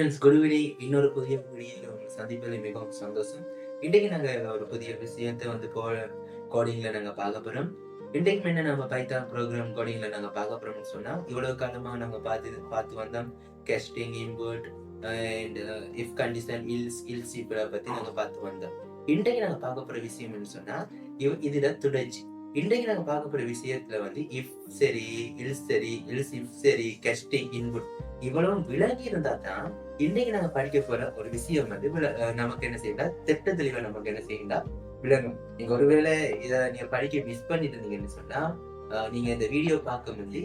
Friends, good evening. இன்னொரு புதிய வீடியோவில் உங்களை சந்திப்பதில் மிகவும் சந்தோஷம். இன்றைக்கு நாங்கள் ஒரு புதிய விஷயத்தை கோடிங்கில் நாங்கள் பார்க்க போகிறோம். இன்றைக்கு என்ன நம்ம பைத்தான் ப்ரோக்ராம் கோடிங்கில் நாங்கள் பார்க்க போகிறோம்னு சொன்னால், இவ்வளோ காலமாக நாங்கள் பார்த்து வந்தோம் casting, input and if condition, else இப்படி பற்றி நாங்கள் பார்த்து வந்தோம். இன்றைக்கு நாங்கள் பார்க்க போகிற விஷயம் என்ன சொன்னால், இதில் தொடர்ச்சி. இன்றைக்கு நாங்கள் பார்க்க போகிற விஷயத்தில் இஃப் சரி, இல்ஸ் சரி, இல்ஸ் இஃப் சரி, கேஸ்டிங், இன்புட் இவ்வளவு விலகி இருந்தா தான் இன்னைக்கு நாங்க படிக்க போற ஒரு விஷயம் நமக்கு என்ன செய்யலாம், திட்ட தெளிவா நமக்கு என்ன செய்யலாம் விளங்கும். நீங்க ஒருவேளை இதை நீங்க படிக்க மிஸ் பண்ணிட்டு இருந்தீங்கன்னு சொன்னா, நீங்க இந்த வீடியோ பார்க்க முடிஞ்சு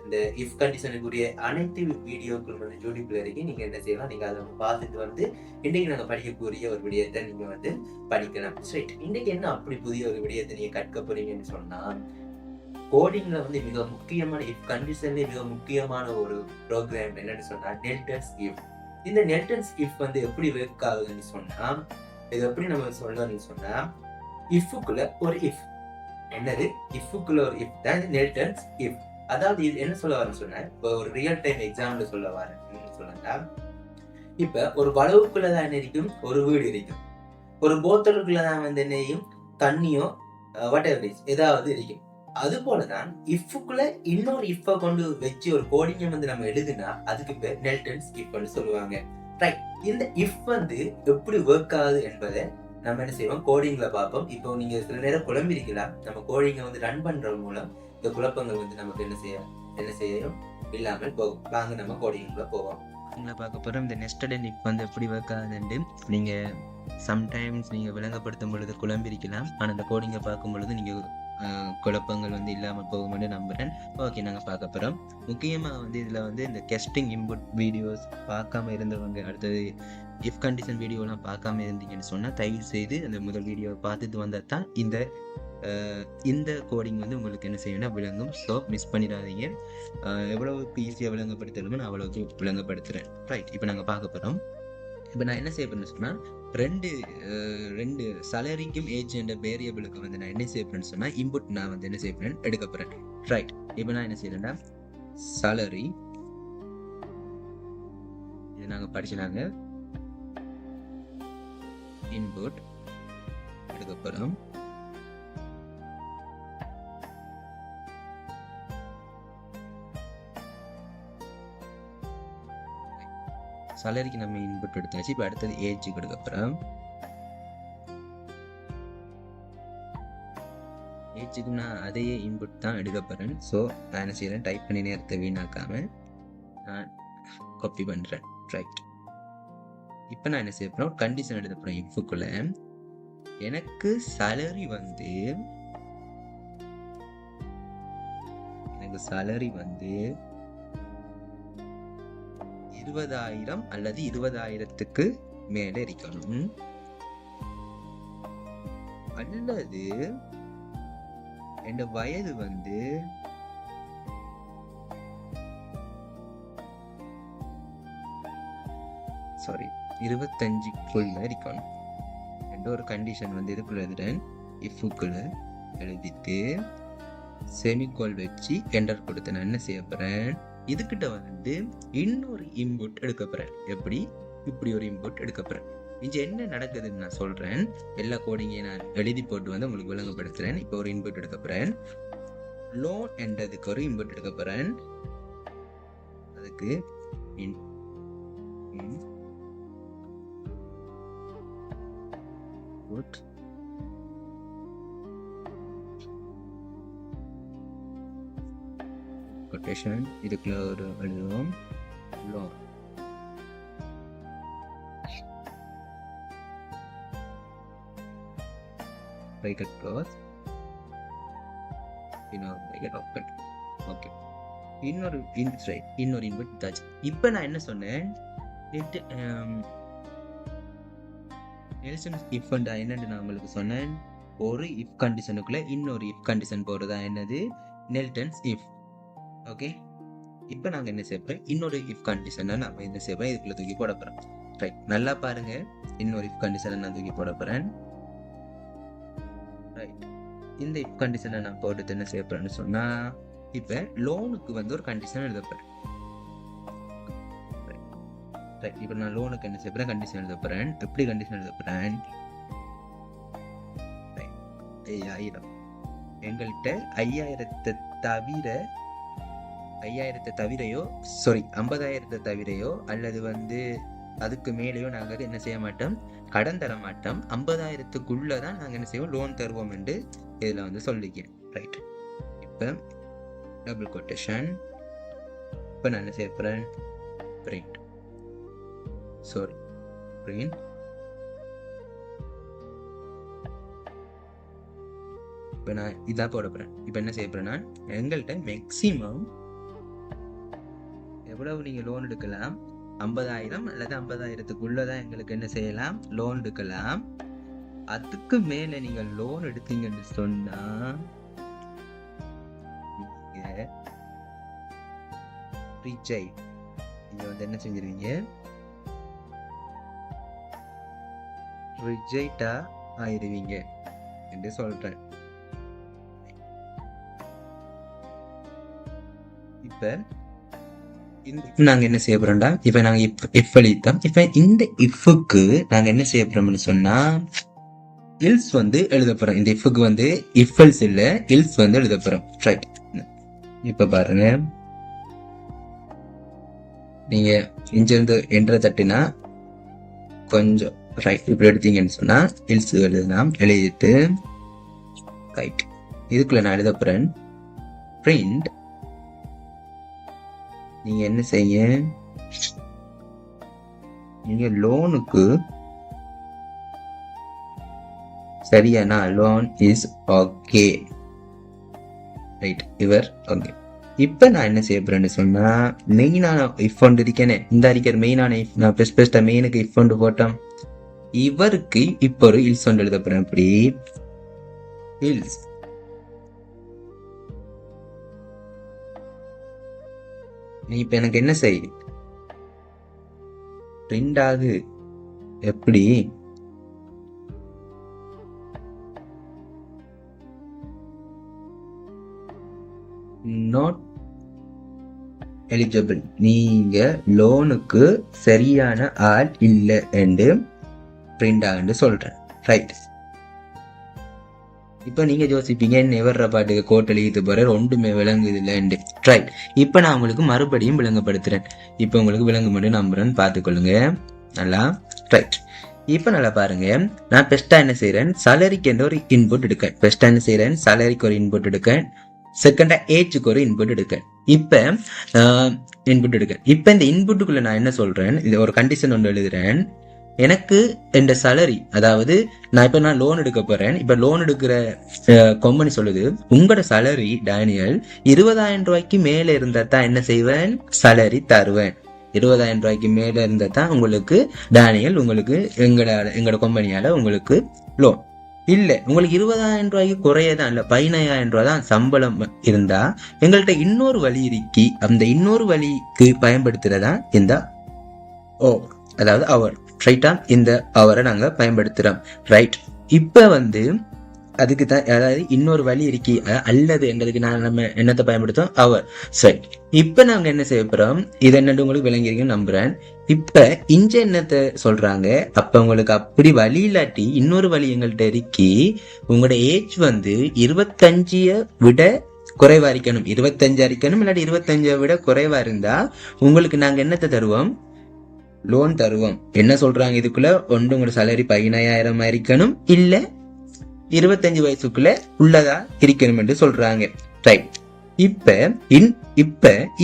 இந்த இஃப் கண்டிஷனுக்குரிய அனைத்து வீடியோக்கள் யூடியூப்ல இருக்கு. நீங்க என்ன செய்யலாம், நீங்க அதை பார்த்துட்டு இன்னைக்கு நாங்க படிக்கக்கூடிய ஒரு விடயத்தை நீங்க படிக்கலாம். ரைட், இன்னைக்கு என்ன அப்படி புதிய ஒரு விடயத்தை நீங்க கற்க போறீங்கன்னு சொன்னா, கோடிங்ல மிக முக்கியமான இஃப் கண்டிஷன்ல மிக முக்கியமான ஒரு ப்ரோக்ராம் என்னன்னு சொன்னா நெல்டன்ஸ் இஃப். இந்த நெல்டன்ஸ் இஃப் எப்படி ஒர்க் ஆகுதுன்னு சொன்னா, இது எப்படி நம்ம சொல்லணும்னு சொன்னா, இஃப்க்குள்ள ஒரு இஃப். என்னது? இஃப்க்குள்ள ஒரு இஃப் தான் நெல்டன்ஸ் இஃப். அதாவது இது என்ன சொல்ல வரேன்னு சொன்னா, இப்போ ஒரு ரியல் டைம் எக்ஸாம்பிள் சொல்ல வரேன்னு சொன்னா, இப்ப ஒரு வளவுக்குள்ளதான் என்ன இருக்கும், ஒரு வீடு இருக்கும். ஒரு போத்தலுக்குள்ளதான் என்னையும் தண்ணியோ வாட்டெவர் ஏதாவது இருக்கும். அது போலதான் இஃப்க்குள்ள இன்னொரு இஃப்பை கொண்டு வச்சு ஒரு கோடிங்கை நம்ம எழுதுனா அதுக்கு பேர் நெல்டன்ஸ் இஃப்னு சொல்லுவாங்க. ரைட், இந்த இஃப் எப்படி ஒர்க் ஆகுது என்பதை நம்ம என்ன செய்வோம், கோடிங்ல பார்ப்போம். இப்போ நீங்க சில நேரம் குழம்பிருக்கலாம். நம்ம கோடிங்கை ரன் பண்ற மூலம் இந்த குழப்பங்கள் நமக்கு என்ன செய்யும் இல்லாமல் போகும். வாங்க நம்ம கோடிங்குள்ள போவோம். பார்க்க போறோம். இந்த நெஸ்டட் இஃப் எப்படி ஒர்க் ஆகுதுன்னு நீங்க சம்டைம்ஸ் நீங்க விளங்கப்படுத்தும் பொழுது குழம்பிருக்கலாம். ஆனால் இந்த கோடிங்கை பார்க்கும் பொழுது நீங்க குழப்பங்கள் இல்லாமல் போகும்னு நம்புகிறேன். ஓகே, நாங்கள் பார்க்க போகிறோம். முக்கியமாக இதில் இந்த கெஸ்டிங் இன்புட் வீடியோஸ் பார்க்காம இருந்தவங்க, அடுத்தது இஃப் கண்டிஷன் வீடியோலாம் பார்க்காம இருந்தீங்கன்னு சொன்னால் தயவு செய்து அந்த முதல் வீடியோவை பார்த்துட்டு வந்தால் தான் இந்த கோடிங் உங்களுக்கு என்ன செய்யணும்னா விளங்கும். ஸோ மிஸ் பண்ணிடாதீங்க. எவ்வளவுக்கு ஈஸியாக விளங்கப்படுத்தணுமோ நான் அவ்வளோக்கு விளங்கப்படுத்துகிறேன். ரைட், இப்போ நாங்கள் பார்க்க போகிறோம். இப்போ நான் என்ன செய்ய போறேன்னு சொன்னால், ரெண்டு சலரிக்கும் ஏஜ் என்ற வேரியபிளுக்கு நான் என்ன செய்ய போறேன்னு சொன்னால், இன்புட் நான் என்ன செய்ய போறேன் எடுக்க போறேன். ரைட், இப்போ நான் என்ன செய்யறேன்னா சலரி இது நாங்கள் படிச்சுனாங்க இன்புட் எடுக்க போறோம். சலரிக்கு நம்ம இன்புட் எடுத்தாச்சு. இப்போ அடுத்தது ஏஜுக்கு எடுக்க போகிறோம். ஏஜுக்கு நான் அதையே இன்புட் தான் எடுக்க போகிறேன். ஸோ நான் என்ன செய்கிறேன், டைப் பண்ணி நேரத்தை வீணாக்காமல் நான் காப்பி பண்ணுறேன். ரைட், இப்போ நான் என்ன செய்ய போகிறேன், கண்டிஷன் எடுத்த போகிறேன். இஃப்க்குள்ள எனக்கு சலரி எனக்கு சலரி 20,000 அல்லது 20,000க்கு மேல இருக்கணும். அல்லது என் வயது 25க்குள்ள இருக்கணும் என்ற ஒரு கண்டிஷன் இதுக்குள்ள எழுதுறேன். இஃப்க்குள்ள எழுதிட்டு செமிகோல் வச்சு என்டர் கொடுத்து நான் என்ன செய்ய போறேன், இதுகிட்ட இன்னொரு இன்புட் எடுக்க போறேன். இப்படி ஒரு இன்புட் எடுக்க போறேன். இங்க என்ன நடக்குதுன்னு நான் சொல்றேன். எல்லா கோடிங்கையும் நான் எழுதி போட்டு உங்களுக்கு விளங்கப்படுத்துறேன். இப்போ ஒரு இன்புட் எடுக்க போறேன். லோன் என்றதுக்கு ஒரு இன்புட் எடுக்க போறேன். அதுக்கு இன்புட் கொட்டேஷன் இதுக்குள்ள ஒரு எழுதுவோம். Loan bracket close, bracket open. Okay, இன்னொரு இன்புட் தாச்சு. இப்போ நான் என்ன சொன்னேன், நெல்சன் இஃப் என்னன்னு நான் உங்களுக்கு சொன்னேன். ஒரு இஃப் கண்டிஷனுக்குள்ள இன்னொரு இஃப் கண்டிஷன் போறதா என்னது நெல்டன்ஸ் இஃப். ஓகே, இப்போ நாங்கள் என்ன செய்யறோம், இன்னொரு இஃப் கண்டிஷனை நம்ம என்ன செய்யறோம், இதுக்குள்ள தூக்கி போட போறோம். ரைட், நல்லா பாருங்க. இன்னொரு இஃப் கண்டிஷனை நான் தூக்கி போட போறேன். ரைட், இந்த இஃப் கண்டிஷனை நான் போட்டு என்ன செய்ய போறேன்னு சொன்னா, இப்போ லோனுக்கு ஒரு கண்டிஷன் எழுத போறேன். இப்போ நான் லோனுக்கு என்ன செய்ய போகிறேன், கண்டிஷன் எழுத போகிறேன். எப்படி கண்டிஷன் எழுத போகிறேன், 5000 எங்கள்கிட்ட 5000 தவிரையோ 50,000 தவிரையோ அல்லது அதுக்கு மேலேயோ நாங்கள் என்ன செய்ய மாட்டோம், கடன் தர மாட்டோம். 50,000க்குள்ள தான் நாங்கள் என்ன செய்வோம், லோன் தருவோம் என்று இதில் சொல்லிக்கிறேன். ரைட். இப்போ டபுள் கொட்டேஷன். இப்போ நான் என்ன செய்ய போகிறேன், பிரிண்ட் இப்போ நான் இதான் போட போகிறேன். இப்போ என்ன செய்ய போகிறேன், நான் எங்கள்கிட்ட மேக்ஸிமம் எவ்வளவு நீங்கள் லோன் எடுக்கலாம், 50,000 அல்லது 50,000க்குள்ள தான் எங்களுக்கு என்ன செய்யலாம், லோன் எடுக்கலாம். அதுக்கு மேலே நீங்கள் லோன் எடுத்தீங்கன்னு சொன்னால் நீங்கள் என்ன செஞ்சிருவீங்க, ரிஜெக்டா ஆயிருவீங்க என்று சொல்றேன். இப்ப நாங்க என்ன செய்ய போறோம்டா, இப்ப நாங்க இஃப் அளித்தோம். இப்ப இந்த இஃப்க்கு நாங்க என்ன செய்ய போறோம்னு சொன்னா, இல்ஸ் எழுத போறோம். இந்த இஃப்க்கு இஃப் எல்ஸ் இல்ல, இல்ஸ் எழுத போறோம். ரைட். இப்ப பாருங்க, நீங்க இங்கிருந்து என்ற தட்டினா கொஞ்சம் ரைட் இப்படி எடுத்தீங்கன்னு சொன்னா இல்ஸ் எழுதலாம். எழுதிட்டு ரைட் இதுக்குள்ள நான் எழுத போறேன் பிரிண்ட். நீங்க என்ன செய்ய, நீங்க லோனுக்கு சரியானா லோன் இஸ் ஓகே. ரைட், இவர் ஓகே. இப்ப நான் என்ன செய்ய போறேன்னு சொன்னா, மெயினான இஃப் இருக்கேனே, இந்த அறிக்கிற மெயினான இஃப் நான் பெஸ்ட் மெயினுக்கு இஃப் போட்டோம். இவருக்கு இப்ப ஒரு இல்ஸ் எழுத போறேன். அப்படி இல்ஸ் நீ இப்ப எனக்கு என்ன செய், பிரிண்ட் ஆகு. எப்படி, நாட் எலிஜிபிள், நீங்க லோனுக்கு சரியான ஆள் இல்லை என்று பிரிண்ட் ஆகுன்னு சொல்றேன். ரைட். இப்ப நீங்க யோசிப்பீங்க, நெவர்ற பாட்டுக்கு கோட் எழுதிட்டு போற ஒன்றுமே விளங்குது இல்லைன்னு. ரைட். இப்ப நான் உங்களுக்கு மறுபடியும் விளங்கப்படுத்துறேன். இப்ப உங்களுக்கு விளங்கு மட்டும் நம்புறேன்னு பார்த்துக்கொள்ளுங்க நல்லா. ரைட். இப்ப நல்லா பாருங்க, நான் பெஸ்டா என்ன செய்யறேன், சாலரிக்கு ஒரு இன்புட் எடுக்கேன். பெஸ்டா என்ன செய்யறேன், சாலரிக்கு ஒரு இன்புட் எடுக்கேன். செகண்டா ஏஜுக்கு ஒரு இன்புட் எடுக்கேன். இப்ப இன்புட் எடுக்கேன். இப்ப இந்த இன்புட்டுக்குள்ள நான் என்ன சொல்றேன், இது ஒரு கண்டிஷன் ஒன்று எழுதுறேன். எனக்கு இந்த சாலரி, அதாவது நான் லோன் எடுக்க போறேன். இப்ப லோன் எடுக்கிற கம்பெனி சொல்லுது, உங்களோட சாலரி டேனியல் 20,000 ரூபாய்க்கு மேல இருந்தா தான் என்ன செய்வேன், சாலரி தருவேன். 20,000 ரூபாய்க்கு மேல இருந்தா தான் உங்களுக்கு டேனியல், உங்களுக்கு எங்களோட கம்பெனியால உங்களுக்கு லோன். இல்ல உங்களுக்கு 20,000 ரூபாய்க்கு குறையதான், இல்ல 15,000 ரூபாய் தான் சம்பளம் இருந்தா எங்கள்கிட்ட இன்னொரு வழி இருக்கு. அந்த இன்னொரு வழிக்கு பயன்படுத்துறதா இந்த அதாவது அவர். ரைட்டா, இந்த அவரை நாங்க பயன்படுத்துறோம். ரைட். இப்ப அதுக்கு தான், அதாவது இன்னொரு வழி இருக்கு அல்லது என்றதுக்கு நம்ம என்னத்தை பயன்படுத்தும், அவர். சரி. இப்ப நாங்க என்ன செய்ய போறோம், இது என்னன்னு உங்களுக்கு விளங்கிருக்குன்னு நம்புறேன். இப்ப இங்க என்னத்தை சொல்றாங்க, அப்ப உங்களுக்கு அப்படி வழி இல்லாட்டி இன்னொரு வழி எங்கள்கிட்ட இருக்கி, உங்களோட ஏஜ் 25 விட குறைவா இருக்கணும். 25 இருக்கணும், இல்லாட்டி 25 விட குறைவா இருந்தா உங்களுக்கு நாங்க என்னத்தை தருவோம், லோன் தருவோம். என்ன சொல்றாங்க இதுக்குள்ள, ஒன்று உங்களோட சாலரி 15,000 இருக்கணும், இல்ல 25 வயசுக்குள்ள உள்ளதா இருக்கணும் என்று சொல்றாங்க. ரைட். இப்ப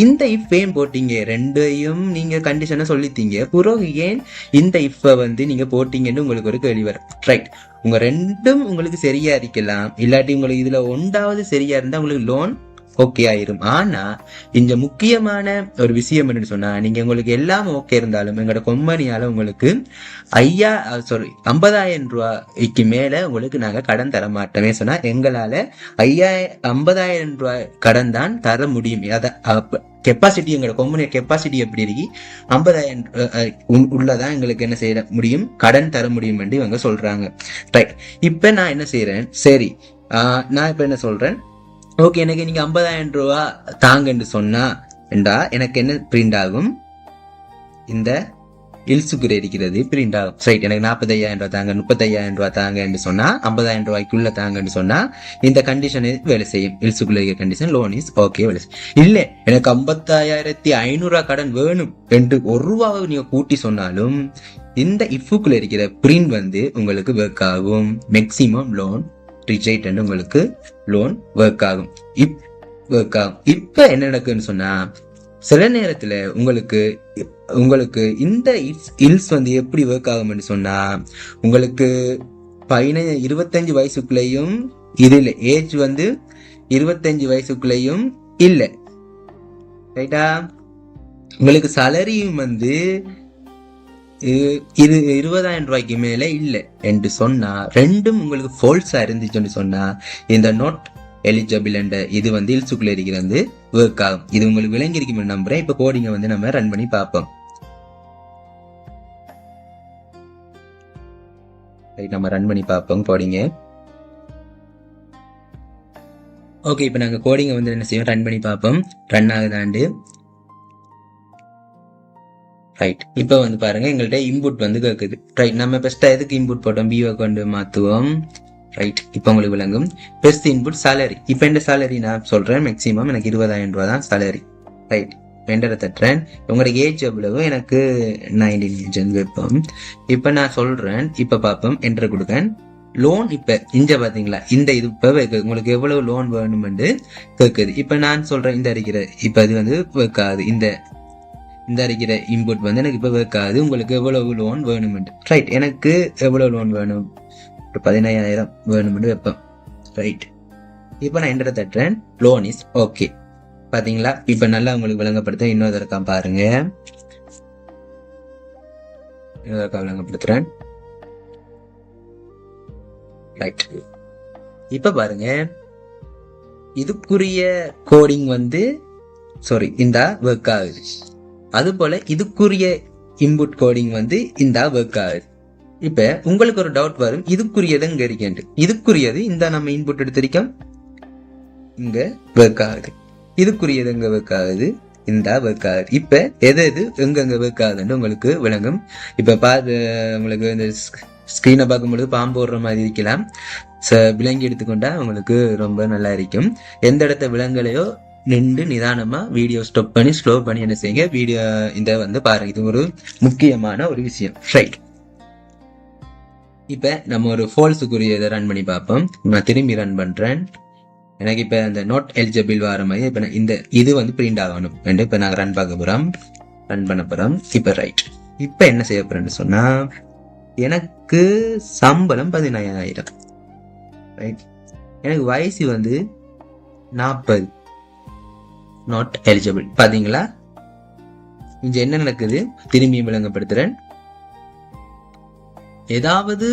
இந்த இஃப் ஏன் போட்டீங்க, ரெண்டையும் நீங்க கண்டிஷனை சொல்லித்தீங்க, பிறகு ஏன் இந்த இஃப நீங்க போட்டீங்கன்னு உங்களுக்கு ஒரு கேள்வி வரும். ரைட். உங்க ரெண்டும் உங்களுக்கு சரியா இருக்கலாம், இல்லாட்டி உங்களுக்கு இதுல ஒன்றாவது சரியா இருந்தா உங்களுக்கு லோன் ஓகே ஆயிரும். ஆனா இந்த முக்கியமான ஒரு விஷயம் என்னன்னு சொன்னா, நீங்க உங்களுக்கு எல்லாம் ஓகே இருந்தாலும் எங்களோட கம்பெனியால உங்களுக்கு 50,000 ரூபாய்க்கு மேல உங்களுக்கு நாங்க கடன் தர மாட்டோமே சொன்னா, எங்களால 50,000 ரூபாய் கடன் தான் தர முடியும். கெப்பாசிட்டி, எங்களோட கம்பெனி கெப்பாசிட்டி எப்படி இருக்கு, 50,000 உள்ளதான் எங்களுக்கு என்ன செய்ய முடியும், கடன் தர முடியும் என்று இவங்க சொல்றாங்க. ரைட். இப்ப நான் என்ன செய்யறேன், சரி நான் இப்ப என்ன சொல்றேன், ஓகே எனக்கு நீங்க 50,000 ரூபாய் தாங்கன்னு சொன்னா எனக்கு என்ன பிரிண்ட் ஆகும், இந்த இல்சுக்குரிய இருக்கிறது பிரிண்ட் ஆகும். ரைட், எனக்கு 45,000 ரூபாய் தாங்க, 35,000 ரூபாய் தாங்க என்று சொன்னா, 50,000 ரூபாய்க்குள்ள தாங்கன்னு சொன்னா இந்த கண்டிஷன் வேலை செய்யும். இல்சுக்குள்ள இருக்கிற கண்டிஷன் லோன் இஸ் ஓகே வேலை செய்யும். இல்ல எனக்கு 55,500 கடன் வேணும் என்று ₹1 நீங்க கூட்டி சொன்னாலும் இந்த இஃபுக்குள்ள இருக்கிற பிரிண்ட் வந்து உங்களுக்கு ஒர்க் ஆகும். மேக்சிமம் லோன் ரிஜெக்ட் என்று உங்களுக்கு லோன் ஒர்க் ஆகும். இப்ப என்ன நடக்குன்னு சொன்னா, சில நேரத்துல உங்களுக்கு இந்த இல்ஸ் வந்து எப்படி ஒர்க் ஆகும்னு சொன்னா, உங்களுக்கு 25 வயசுக்குள்ளேயும் இது இல்ல, ஏஜ் வந்து 25 வயசுக்குள்ளேயும் இல்ல, ரைட்டா? உங்களுக்கு சேலரியும் வந்து 20,000 ரூபாய்க்கு மேல இல்ல என்று சொன்னா, ரெண்டும் உங்களுக்கு ஃபால்ஸா இருந்துச்சுன்னு சொன்னா இந்த நாட் எலிஜிபிள் என்ற இது வந்து இல்சுக்குள்ள இருக்கிறது ஒர்க் ஆகும். இது உங்களுக்கு விளங்கி இருக்கும் நம்புறேன். இப்ப கோடிங்க வந்து நம்ம ரன் பண்ணி பார்ப்போம். நம்ம ரன் பண்ணி பார்ப்போம் கோடிங்க. ஓகே, இப்ப நாங்க கோடிங்க வந்து என்ன செய்வோம், ரன் பண்ணி பார்ப்போம் ரன் ஆகுதாண்டு. ரைட், இப்ப வந்து பாருங்க எங்கள்கிட்ட இன்புட் வந்து கேக்குது. ரைட், நம்ம பெஸ்டா எதுக்கு இன்புட் போட்டோம், பிஓ கொண்டு மாத்துவோம். ரைட், இப்ப உங்களுக்கு விளங்கும். Best input salary. இப்ப இந்த சேலரி நான் சொல்றேன், மேக்சிமம் எனக்கு 20,000 ரூபாய் தான் சேலரி. ரைட், என்டரை தட்டுறேன். உங்களுக்கு ஏஜ் எவ்வளவு, எனக்கு 19 ஏஜ் வைப்போம். இப்ப நான் சொல்றேன், இப்ப பாப்போம், என்டர் கொடுக்கேன். லோன் இப்ப இங்க பாத்தீங்களா, இந்த இது இப்ப உங்களுக்கு எவ்வளவு லோன் வேணும்னு கேக்குது. இப்ப நான் சொல்றேன், இந்த அறிக்கிற இப்ப இது வந்து ஒர்க் ஆகுது. இந்த அறிக்கிற இன்புட் வந்து எனக்கு இப்ப ஒர்க் ஆகுது. உங்களுக்கு எவ்வளவு லோன் வேணும்னு. ரைட், எனக்கு எவ்வளவு லோன் வேணும், 15,000 வேணும்னு வைப்பேன். ரைட், இப்ப நான் என்டர் தட்டுறேன். Loan is okay. பாத்தீங்களா, இப்ப நல்லா உங்களுக்கு விளங்கப்படுத்த இன்னொரு இருக்கா பாருங்க. விளங்கப்படுத்துறேன். ரைட், இப்ப பாருங்க, இதுக்குரிய கோடிங் வந்து இந்த ஒர்க் ஆகுது. அது போல இதுக்குரிய இன்புட் கோடிங் வந்து இந்த ஒர்க் ஆகுது. இப்ப உங்களுக்கு ஒரு டவுட் வரும், இதுக்குரியது இங்க இருக்கேன். இதுக்குரியது இந்த நம்ம இன்புட் எடுத்திருக்கோம், இங்க ஒர்க் ஆகுது. இதுக்குரியது எங்க ஒர்க் ஆகுது, இந்த ஒர்க் ஆகுது. இப்ப எது எங்க ஒர்க் ஆகுதுன்னு உங்களுக்கு விளங்கும். இப்ப உங்களுக்கு இந்த ஸ்கிரீனை பார்க்கும்பொழுது பாம்பு ஓடுற மாதிரி இருக்கலாம். விலங்கி எடுத்துக்கொண்டா உங்களுக்கு ரொம்ப நல்லா இருக்கும். எந்த இடத்த விலங்கலையோ நின்று நிதானமா வீடியோ ஸ்டாப் பண்ணி ஸ்லோ பண்ணி என்ன செய்யுங்க, வீடியோ இந்த வந்து பாருங்க. இது ஒரு முக்கியமான ஒரு விஷயம். ரைட், இப்ப நம்ம ஒரு ஃபால்ஸுக்குரிய இதை ரன் பண்ணி பார்ப்போம். நான் திரும்பி ரன் பண்றேன். எனக்கு இப்ப அந்த நாட் எலிஜிபிள் வர மாதிரி இப்ப இந்த இது வந்து பிரிண்ட் ஆகணும். இப்ப நாங்க ரன் பண்ண போறோம். இப்ப ரைட், இப்ப என்ன செய்ய போறேன்னு சொன்னா, எனக்கு சம்பளம் 15,000. ரைட், எனக்கு வயசு வந்து 40. Not eligible. பாத்தீங்களா, இங்க என்ன நடக்குது, திரும்பி விளங்கப்படுத்துறேன். ஏதாவது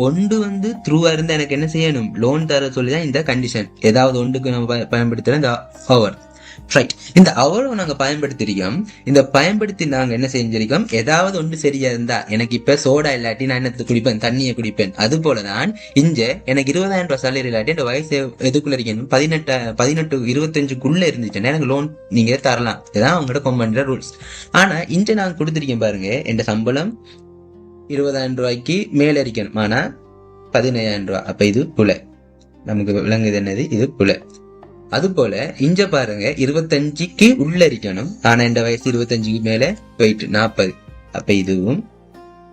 ஒன்று வந்து த்ரூவா இருந்தா எனக்கு என்ன செய்யணும், லோன் தர சொல்லிதான் இந்த கண்டிஷன். ஏதாவது ஒன்றுக்கு நம்ம பயன்படுத்துற இந்த அவர். ரைட், இந்த அவரை நாங்க பயன்படுத்திருக்கோம். இந்த பயன்படுத்தி நாங்க என்ன செஞ்சிருக்கோம், ஏதாவது ஒன்று சரியா இருந்தா, எனக்கு இப்ப சோடா இல்லாட்டி நான் என்ன குடிப்பேன், தண்ணியை குடிப்பேன். அது போலதான் இங்க எனக்கு 20,000 ரூபாய் சேலரி இல்லாட்டி இந்த வயசு எதுக்குள்ள இருக்கணும், 18 25க்குள்ள இருந்துச்சுன்னா எனக்கு லோன் நீங்க தரலாம். இதான் அவங்களோட கம்பெனியோட ரூல்ஸ். ஆனா இங்க நான் கொடுத்திருக்கேன் பாருங்க, என் சம்பளம் 20,000 ரூபாய்க்கு மேல இருக்கணும், ஆனா 15,000 ரூபாய். அப்ப இது புல, நமக்கு விளங்குது என்னது, இது புல. அது போல இங்க பாருங்க, 25க்கு உள்ள இருக்கணும், ஆனா இந்த வயசு 25க்கு மேல போயிட்டு 40. அப்ப இதுவும்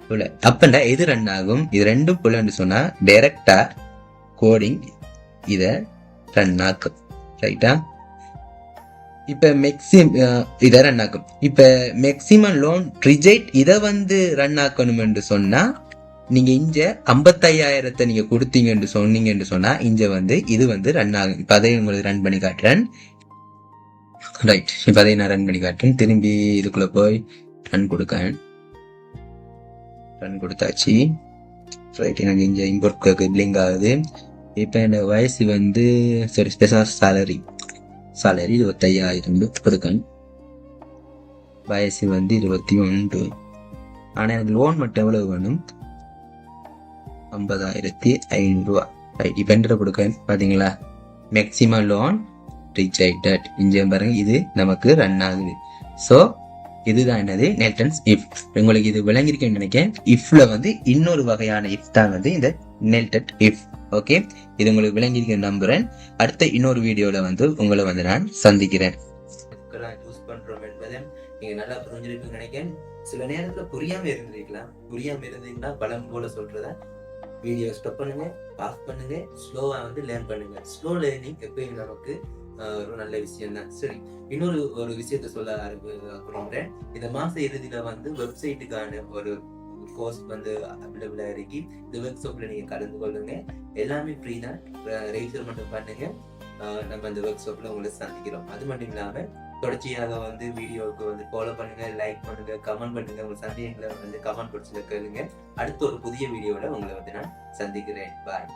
புல. அப்பண்டா எது ரன் ஆகும், இது ரெண்டும் புலன்னு சொன்னா டைரக்டா கோடிங் இத ரன் ஆக்கும். ரைட்டா, இப்ப இத ரன் ஆக்கும். இப்ப மேக்சிமம் லோன் ரிஜெக்ட் இத வந்து ரன் ஆக்கணும் என்று சொன்னா, நீங்க இங்க 55,000 நீங்க கொடுத்தீங்கன்னு சொன்னீங்கன்னு சொன்னா இங்க வந்து இது வந்து ரன் ஆகும். இப்ப அதை உங்களுக்கு ரன் பண்ணி காட்டுறேன். ரைட், இப்ப அதை நான் ரன் பண்ணி காட்டுறேன். திரும்பி இதுக்குள்ள போய் ரன் கொடுத்தாச்சு. ரைட், எனக்கு இங்க இம்போர்ட் பிளிங்க் ஆகுது. இப்ப என்ன வயசு வந்து சேலரி 25,000 கொடுக்கேன். வயசு வந்து 21. ஆனா எனக்கு லோன் மட்டும் எவ்வளவு வேணும், 50,500 ரூபாய். ரைட், இப்ப என்டர் கொடுக்க பாத்தீங்களா, மேக்சிமம் லோன் ரீச் ஆகிட்டாட். இங்கே பாருங்க இது நமக்கு ரன் ஆகுது. ஸோ இதுதான் என்னது நெல்டன்ஸ் இஃப். உங்களுக்கு இது விளங்கிருக்குன்னு நினைக்கிறேன். இஃப்ல வந்து இன்னொரு வகையான இஃப் தான் வந்து இந்த நெல்டட் இஃப். ஓகே, இது உங்களுக்கு விளங்கிருக்க நம்புறேன். அடுத்த இன்னொரு வீடியோல வந்து உங்களை வந்து நான் சந்திக்கிறேன். யூஸ் பண்றோம் என்பதை நீங்க நல்லா புரிஞ்சிருக்குன்னு நினைக்கிறேன். சில நேரத்துல புரியாம இருந்தீங்கன்னா பலம் போல சொல்றத வீடியோ ஸ்டாப் பண்ணுங்க, பாஸ் பண்ணுங்க, ஸ்லோவா வந்து லேர்ன் பண்ணுங்க. ஸ்லோ லேர்னிங் எப்பயும் நமக்கு ஒரு நல்ல விஷயம் தான். சரி, இன்னொரு விஷயத்த சொல்ல ஆரம்பிக்கிறேன். இந்த மாச இறுதியில வந்து வெப்சைட்டுக்கான ஒரு கோர்ஸ் வந்து அவைலபிளா இருக்கு. இந்த ஒர்க் ஷாப்ல நீங்க கலந்து கொள்ளுங்க. எல்லாமே ஃப்ரீ தான். ரெஜிஸ்டர் மட்டும் பண்ணுங்க. நம்ம அந்த ஒர்க் ஷாப்ல உங்களை சந்திக்கிறோம். அது மட்டும் இல்லாம தொடர்ச்சியாக வந்து வீடியோவுக்கு வந்து ஃபாலோ பண்ணுங்க, லைக் பண்ணுங்க, கமெண்ட் பண்ணுங்க. உங்க சந்தேகங்களை வந்து கமெண்ட் பாக்ஸ்ல கேளுங்க. அடுத்த ஒரு புதிய வீடியோல உங்களை வந்து நான் சந்திக்கிறேன். பாய்.